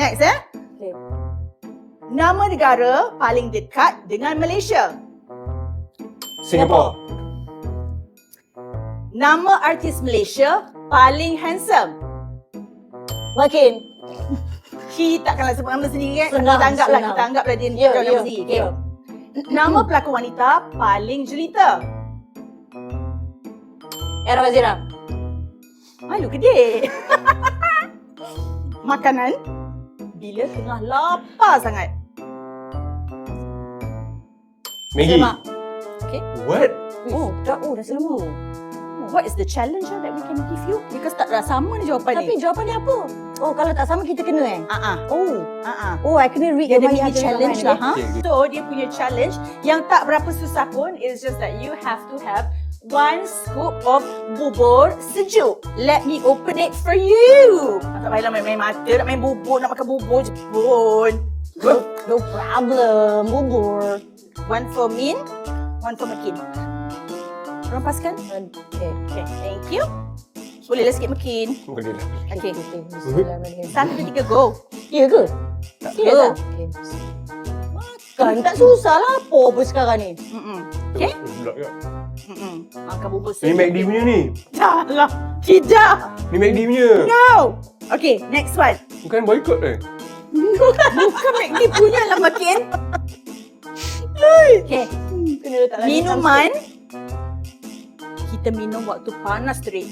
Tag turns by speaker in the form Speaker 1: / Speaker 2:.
Speaker 1: Next
Speaker 2: Okay.
Speaker 1: Nama negara paling dekat dengan Malaysia.
Speaker 3: Singapore.
Speaker 1: Nama artis Malaysia paling handsome.
Speaker 2: Makin.
Speaker 1: She takkanlah sebut nama sendiri kan?
Speaker 2: Senang,
Speaker 1: Kita
Speaker 2: senang.
Speaker 1: anggaplah dia
Speaker 2: Ya,
Speaker 1: jawab
Speaker 2: ya,
Speaker 1: nama sendiri. Okay.
Speaker 2: ya.
Speaker 1: Nama pelakon wanita paling jelita.
Speaker 2: Era Wazira.
Speaker 1: Malu ke dik? Makanan bila tengah lapar sangat.
Speaker 3: Maggi.
Speaker 2: Lemak.
Speaker 3: What?
Speaker 2: Oh, dah selama.
Speaker 1: What is the challenge that we can give you? Because tak dah sama ni jawapan
Speaker 2: Tapi
Speaker 1: ni.
Speaker 2: jawapan dia apa? Oh, kalau tak sama kita kena Oh.
Speaker 1: Oh,
Speaker 2: I kena read
Speaker 1: dia ada
Speaker 2: jawapan
Speaker 1: mini
Speaker 2: yang
Speaker 1: challenge lah. Ha?
Speaker 3: Okay, okay.
Speaker 1: So, dia punya challenge yang tak berapa susah pun is just that you have to have 1 scoop of bubur sejuk. Let me open it for you. Tak payahlah main-main mata, nak main bubur, nak makan bubur je pun.
Speaker 2: No problem. Bubur.
Speaker 1: 1 for Min, 1 for Makin. Korang paskan?
Speaker 2: Okay.
Speaker 1: Okay, thank you. Bolehlah sikit Makin.
Speaker 3: Bukan dia lah.
Speaker 1: Okay.
Speaker 2: Bismillahirrahmanirrahim.
Speaker 1: 1, 2, 3, go.
Speaker 2: Ya ke?
Speaker 1: Tak
Speaker 2: Serius
Speaker 1: go.
Speaker 2: tak? Okay. Makan. Tak susah lah apa pun sekarang ni.
Speaker 1: Okay?
Speaker 3: Budak ke?
Speaker 1: Makan bubur
Speaker 3: Ni
Speaker 1: sejuk.
Speaker 3: McD punya ni.
Speaker 1: Tak lah. Tidak.
Speaker 3: Ni McD punya.
Speaker 1: No. Okay, next one.
Speaker 3: Bukan boycott
Speaker 1: Bukan McD punya lah Makin. Okay.
Speaker 2: Kena letak lagi
Speaker 1: Minuman kita minum waktu panas terik.